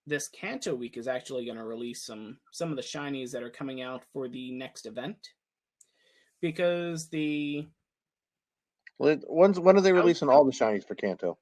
this Kanto week is actually going to release some of the shinies that are coming out for the next event, because when are they releasing all the shinies for Kanto?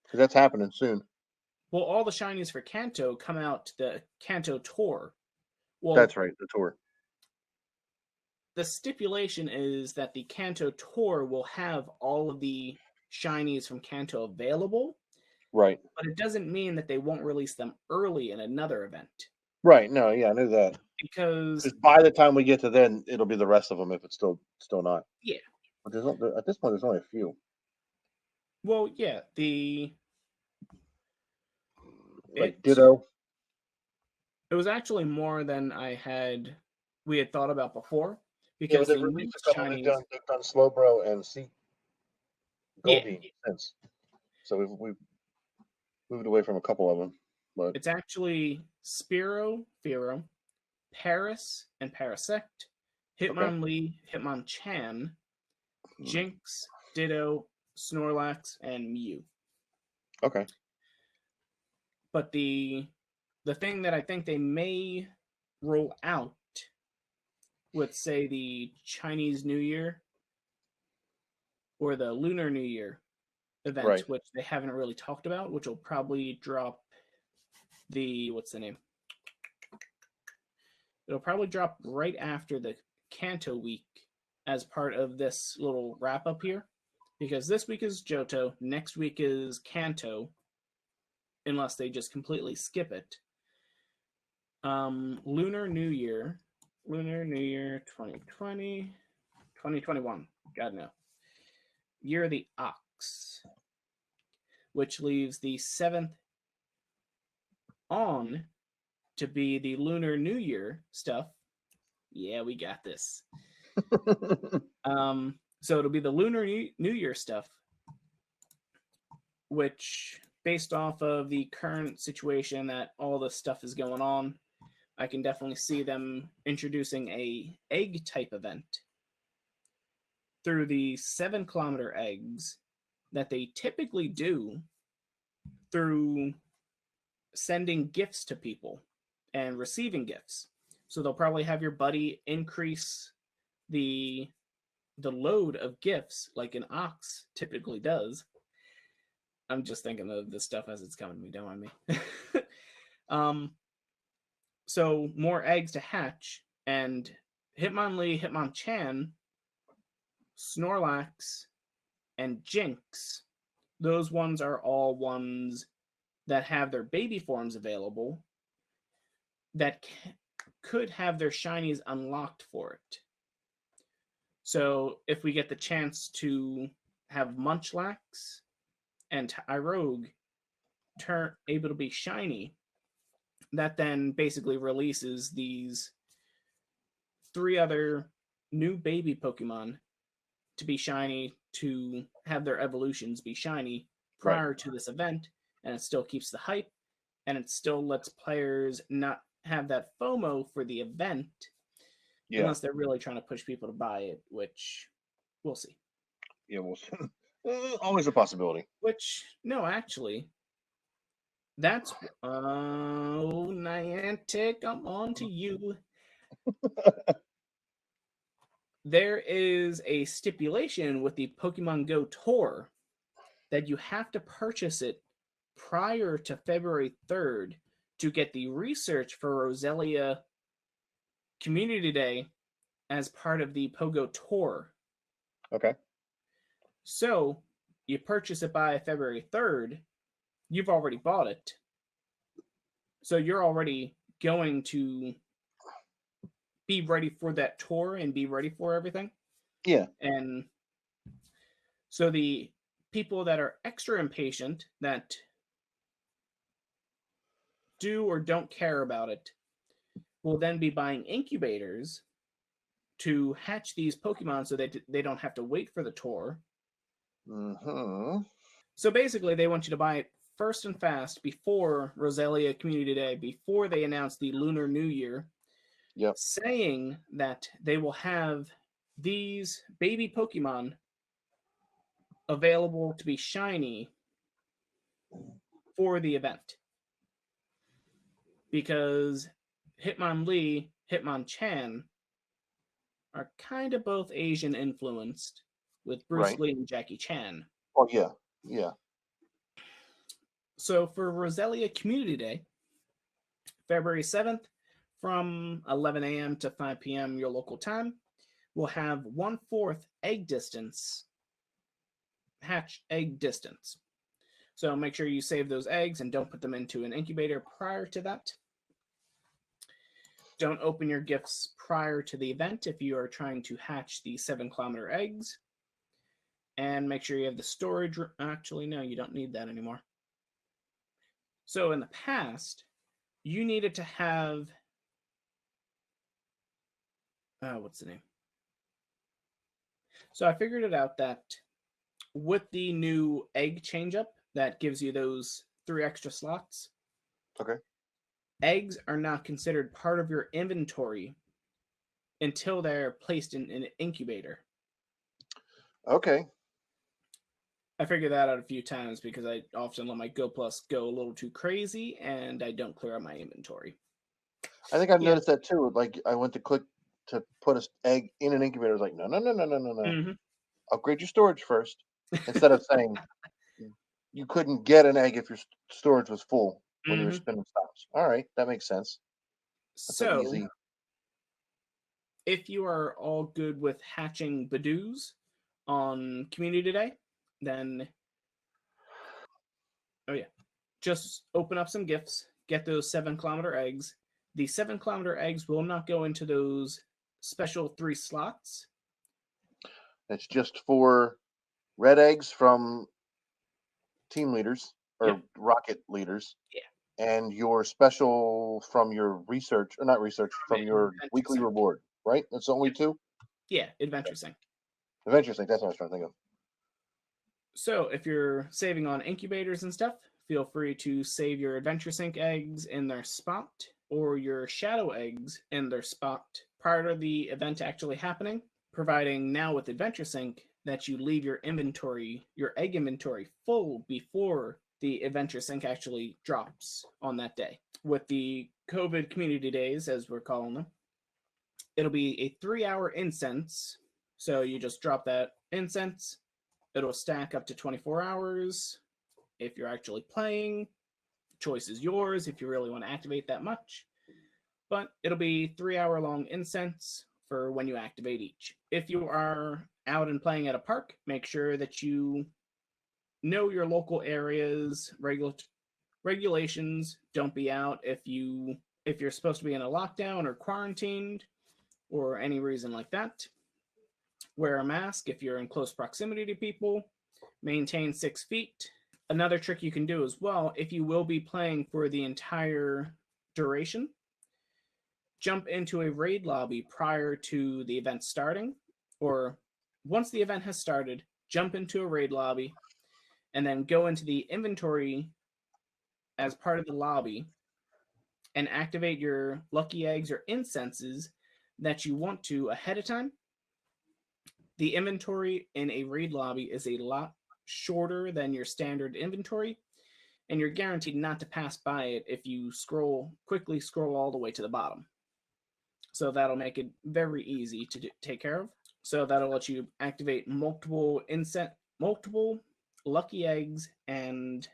Because that's happening soon. Well, all the shinies for Kanto come out the Kanto Tour. Well, that's right, the tour. The stipulation is that the Kanto Tour will have all of the shinies from Kanto available. Right. But it doesn't mean that they won't release them early in another event. Right. No, yeah, I knew that. Because by the time we get to then, it'll be the rest of them if it's still not. Yeah. But at this point, there's only a few. Well, yeah, Ditto. It was actually more than we had thought about before. Because they've released a couple. They've done Slowbro and Sea Goldie since. So we've moved away from a couple of them. But it's actually Spearow, Fearow, Paris and Parasect, Hitmonlee, Hitmonchan, Jinx, Ditto, Snorlax, and Mew. Okay. But the thing that I think they may roll out with, say, the Chinese New Year or the Lunar New Year event, which they haven't really talked about, which will probably drop what's the name? It'll probably drop right after the Kanto week as part of this little wrap up here, because this week is Johto, next week is Kanto, unless they just completely skip it. Lunar New Year 2020, 2021, God no. Year of the Ox, which leaves the 7th on to be the Lunar New Year stuff. Yeah, we got this. So it'll be the Lunar New Year stuff, which, based off of the current situation that all this stuff is going on, I can definitely see them introducing a egg type event through the 7-kilometer eggs that they typically do through sending gifts to people and receiving gifts. So they'll probably have your buddy increase the load of gifts like an ox typically does. I'm just thinking of this stuff as it's coming to me, don't mind me. So more eggs to hatch, and Hitmonlee, Hitmonchan, Snorlax, and Jinx, those ones are all ones that have their baby forms available that could have their shinies unlocked for it. So if we get the chance to have Munchlax and Tyrogue able to be shiny, that then basically releases these 3 other new baby Pokemon to be shiny, to have their evolutions be shiny prior to this event, and it still keeps the hype, and it still lets players not have that FOMO for the event, unless they're really trying to push people to buy it, which we'll see. Yeah, we'll see. Always a possibility. Which, no, actually, that's Niantic, I'm on to you. There is a stipulation with the Pokemon Go Tour that you have to purchase it prior to February 3rd to get the research for Roselia Community Day as part of the Pogo Tour. Okay. So you purchase it by February 3rd, you've already bought it. So you're already going to be ready for that tour and be ready for everything. Yeah. And so the people that are extra impatient, that do or don't care about it, will then be buying incubators to hatch these Pokemon so that they don't have to wait for the tour. Mm-hmm. So basically, they want you to buy it first and fast before Roselia Community Day, before they announce the Lunar New Year, saying that they will have these baby Pokemon available to be shiny for the event. because Hitmonlee, Hitmonchan are kind of both Asian influenced with Bruce Lee and Jackie Chan. Oh, yeah. Yeah. So for Roselia Community Day, February 7th, from 11 a.m. to 5 p.m. your local time, we'll have 1/4 egg distance, hatch egg distance. So make sure you save those eggs and don't put them into an incubator prior to that. Don't open your gifts prior to the event if you are trying to hatch the 7-kilometer eggs. And make sure you have the storage. Actually, no, you don't need that anymore. So in the past, you needed to have, what's the name? So I figured it out that with the new egg change-up that gives you those 3 extra slots. Okay. Eggs are not considered part of your inventory until they're placed in an incubator. Okay. I figured that out a few times because I often let my Go Plus go a little too crazy and I don't clear out my inventory. I think I've noticed that too. Like I went to click to put an egg in an incubator. I was like, no. Mm-hmm. Upgrade your storage first. Instead of saying you couldn't get an egg if your storage was full when you were spinning stops. All right, that makes sense. That's so easy. If you are all good with hatching Badoos on Community Day, then just open up some gifts, get those 7-kilometer eggs. The 7-kilometer eggs will not go into those special 3 slots. It's just for red eggs from team leaders or rocket leaders. Yeah. And your special from your research, or not research, from your weekly reward, right? That's the only 2? Yeah, Adventure Sync. Adventure Sync, that's what I was trying to think of. So if you're saving on incubators and stuff, feel free to save your Adventure Sync eggs in their spot or your Shadow eggs in their spot prior to the event actually happening, providing now with Adventure Sync that you leave your inventory, your egg inventory, full before the Adventure Sync actually drops on that day. With the COVID community days, as we're calling them, it'll be a 3-hour incense. So you just drop that incense. It'll stack up to 24 hours. If you're actually playing, choice is yours if you really want to activate that much. But it'll be 3-hour long incense for when you activate each. If you are out and playing at a park, make sure that you know your local areas, regulations. Don't be out if you're supposed to be in a lockdown or quarantined or any reason like that. Wear a mask if you're in close proximity to people. Maintain 6 feet. Another trick you can do as well, if you will be playing for the entire duration, jump into a raid lobby prior to the event starting, or once the event has started, jump into a raid lobby, and then go into the inventory as part of the lobby and activate your lucky eggs or incenses that you want to ahead of time. The inventory in a raid lobby is a lot shorter than your standard inventory, and you're guaranteed not to pass by it if you quickly scroll all the way to the bottom. So that'll make it very easy to take care of. So that'll let you activate multiple lucky eggs and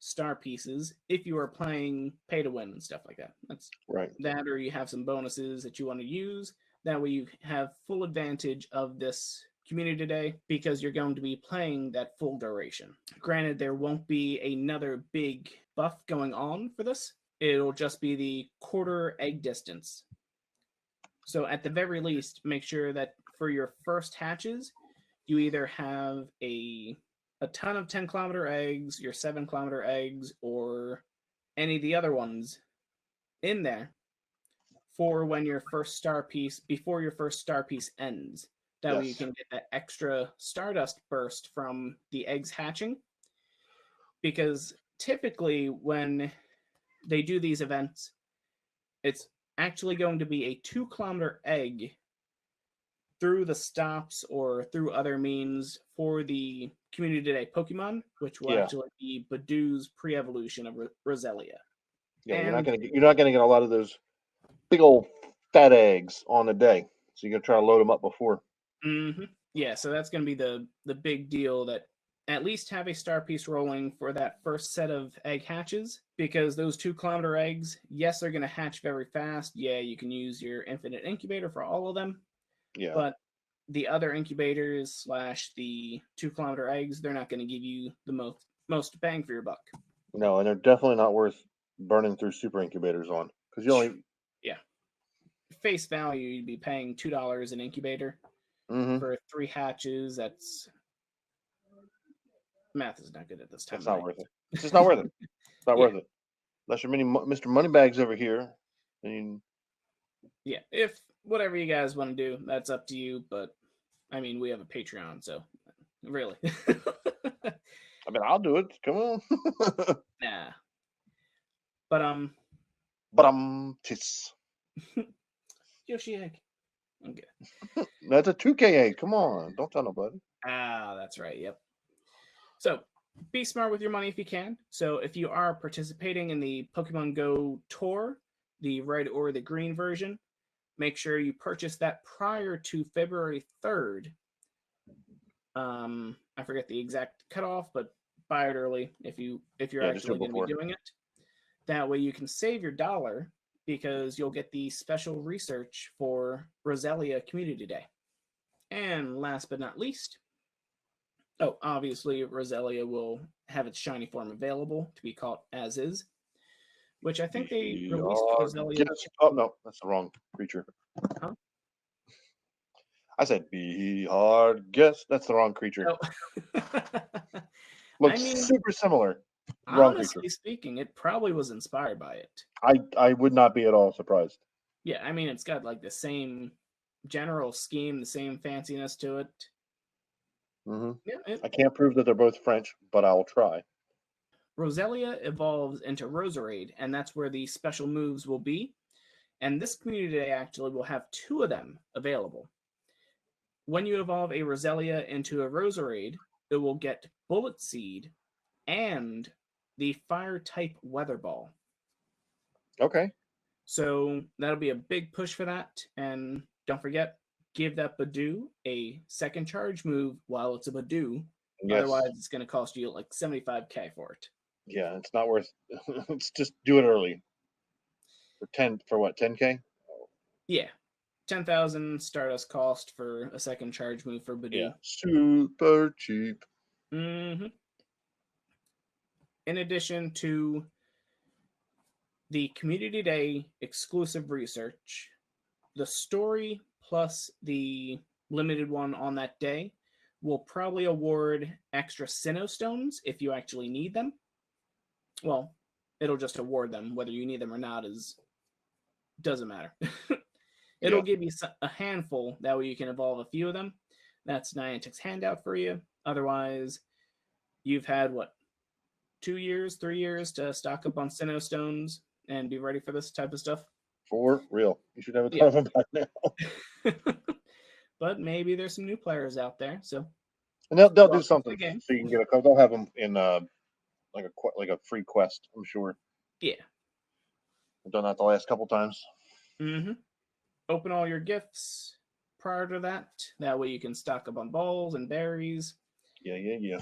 star pieces if you are playing pay to win and stuff like that. That's right. That, or you have some bonuses that you want to use. That way you have full advantage of this community day because you're going to be playing that full duration. Granted, there won't be another big buff going on for this. It'll just be the quarter egg distance. So at the very least, make sure that for your first hatches, you either have a ton of 10-kilometer eggs, your 7-kilometer eggs, or any of the other ones in there for when your first star piece, before your first star piece ends. That way you can get that extra stardust burst from the eggs hatching. Because typically when they do these events, it's actually going to be a 2-kilometer egg through the stops or through other means for the Community Day Pokemon, which will actually be Badoo's pre-evolution of Roselia. Yeah, And you're not gonna get a lot of those big old fat eggs on a day. So you're gonna try to load them up before. yeah, so that's going to be the big deal, that at least have a star piece rolling for that first set of egg hatches, because those 2-kilometer eggs, yes, they're going to hatch very fast. Yeah, you can use your infinite incubator for all of them. Yeah. But the other incubators / the 2-kilometer eggs, they're not going to give you the most bang for your buck. No, and they're definitely not worth burning through super incubators on, because you only face value, you'd be paying $2 an incubator for 3 hatches. That's math is not good at this time. It's not worth it. It's just not worth it. It's not Yeah. worth it. Unless you're Mr. Moneybags over here. Yeah, if whatever you guys want to do, that's up to you. But I mean, we have a Patreon, so really. I mean, I'll do it. Come on. Nah. But tis. Yoshi egg. Okay. That's a 2K egg. Come on. Don't tell nobody. Ah, that's right. Yep. So be smart with your money if you can. So if you are participating in the Pokemon Go Tour, the red or the green version, make sure you purchase that prior to February 3rd. I forget the exact cutoff, but buy it early if you're actually going to be doing it. That way you can save your $1, because you'll get the special research for Roselia Community Day. And last but not least, obviously Roselia will have its shiny form available to be caught as is, which I think they released Roselia. Oh no, that's the wrong creature. Huh? I said be hard guess. That's the wrong creature. Oh. Looks super similar. Wrong Honestly creature. speaking, it probably was inspired by it. I would not be at all surprised. Yeah, I mean, it's got like the same general scheme, the same fanciness to it. Yeah, I can't prove that they're both French, but I'll try. Roselia evolves into Roserade, and that's where the special moves will be. And this community day actually will have 2 of them available. When you evolve a Roselia into a Roserade, it will get Bullet Seed and the Fire type Weather Ball. Okay. So that'll be a big push for that. And don't forget, give that Badoo a second charge move while it's a Badoo. Yes. Otherwise, it's going to cost you like 75k for it. Yeah, it's not worth. Let's just do it early. For what? 10k? Yeah, 10,000 Stardust cost for a second charge move for Badoo. Yeah, super cheap. In addition to the Community Day exclusive research, the story plus the limited one on that day will probably award extra Sinnoh Stones if you actually need them. Well, it'll just award them. Whether you need them or not doesn't matter. It'll give you a handful. That way you can evolve a few of them. That's Niantic's handout for you. Otherwise, you've had, 2 years, 3 years to stock up on Sinnoh Stones and be ready for this type of stuff? For real. You should have a ton of them by now. But maybe there's some new players out there, so. And they'll do something so you can get a. They'll have them in like a free quest, I'm sure. Yeah. I've done that the last couple times. Open all your gifts prior to that. That way you can stock up on balls and berries. Yeah.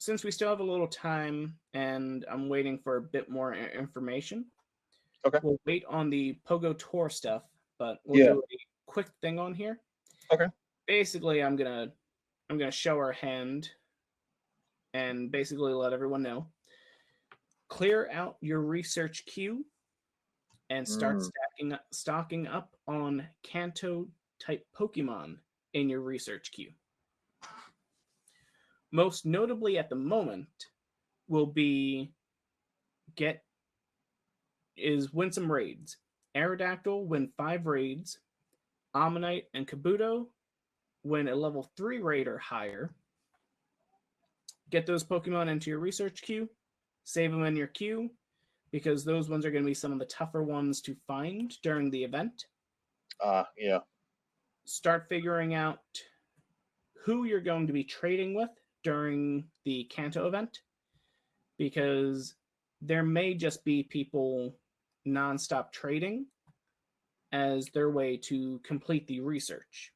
Since we still have a little time and I'm waiting for a bit more information, we'll wait on the Pogo Tour stuff, but we'll do a quick thing on here. Okay. Basically, I'm gonna show our hand and basically let everyone know. Clear out your research queue and start stocking up on Kanto type Pokemon in your research queue. Most notably at the moment will be win some raids. Aerodactyl win 5 raids. Ammonite and Kabuto win a level 3 raid or higher. Get those Pokemon into your research queue. Save them in your queue, because those ones are going to be some of the tougher ones to find during the event. Yeah. Start figuring out who you're going to be trading with during the Kanto event, because there may just be people nonstop trading as their way to complete the research.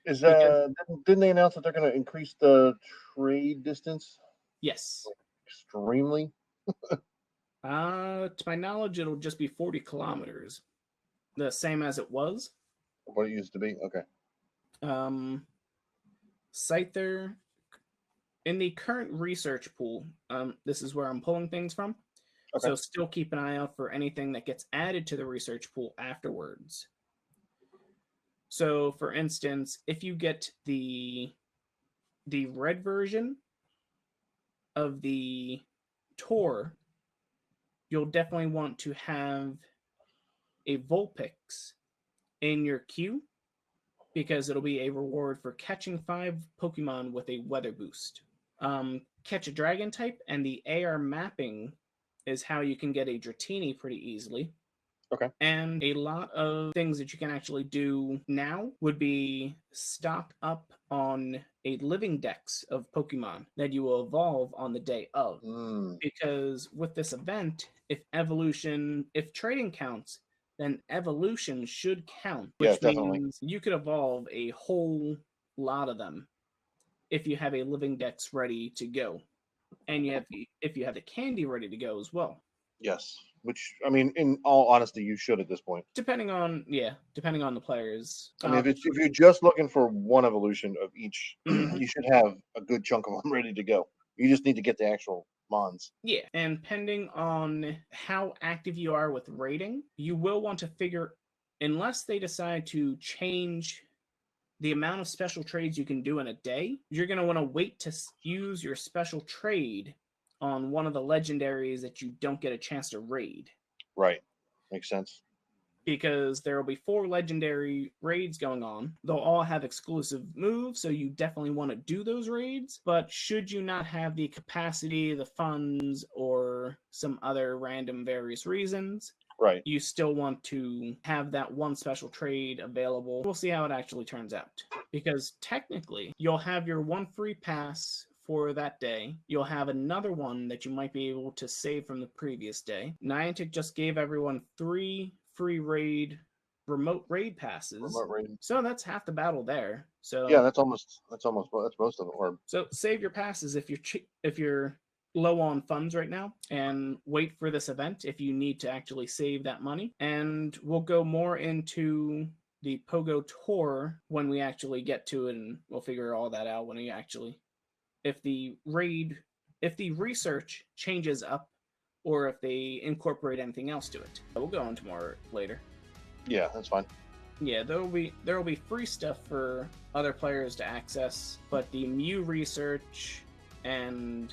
Is didn't they announce that they're going to increase the trade distance? Yes. Extremely. To my knowledge, it'll just be 40 kilometers, the same as it was. What it used to be. Okay. Scyther, in the current research pool, this is where I'm pulling things from. Okay. So still keep an eye out for anything that gets added to the research pool afterwards. So, for instance, if you get the red version of the tour, you'll definitely want to have a Vulpix in your queue because it'll be a reward for catching 5 Pokemon with a weather boost. Catch a dragon type, and the AR mapping is how you can get a Dratini pretty easily. Okay. And a lot of things that you can actually do now would be stock up on a living dex of Pokemon that you will evolve on the day of. Because with this event, if trading counts, then evolution should count, which means you could evolve a whole lot of them if you have a living dex ready to go. And if you have the candy ready to go as well. Yes. Which, I mean, in all honesty, you should at this point. Depending on the players. I mean, if you're just looking for one evolution of each, you should have a good chunk of them ready to go. You just need to get the actual mons. Yeah, and depending on how active you are with raiding, you will want to figure, unless they decide to change the amount of special trades you can do in a day, you're going to want to wait to use your special trade on one of the legendaries that you don't get a chance to raid. Right. Makes sense. Because there will be 4 legendary raids going on. They'll all have exclusive moves, so you definitely want to do those raids. But should you not have the capacity, the funds, or some other random various reasons, right, you still want to have that one special trade available. We'll see how it actually turns out. Because technically, you'll have your 1 free pass for that day. You'll have another one that you might be able to save from the previous day. Niantic just gave everyone 3 free remote raid passes. So that's half the battle there. So yeah, that's most of it. So save your passes if you're low on funds right now, and wait for this event if you need to actually save that money. And we'll go more into the Pogo Tour when we actually get to it, and we'll figure all that out when we actually, if the research changes up, or if they incorporate anything else to it. We'll go into more later. Yeah, that's fine. Yeah, there will be free stuff for other players to access, but the Mew research and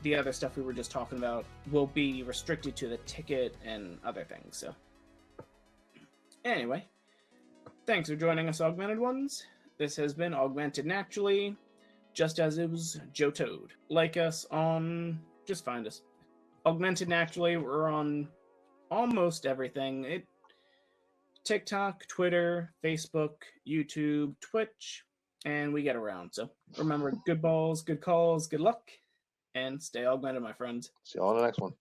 the other stuff we were just talking about will be restricted to the ticket and other things. So anyway, thanks for joining us, Augmented Ones. This has been Augmented Naturally, just as it was Johtold. Like us on, just find us. Augmented Naturally, we're on almost everything. TikTok, Twitter, Facebook, YouTube, Twitch, and we get around. So remember, good balls, good calls, good luck, and stay augmented, my friends. See you all in the next one.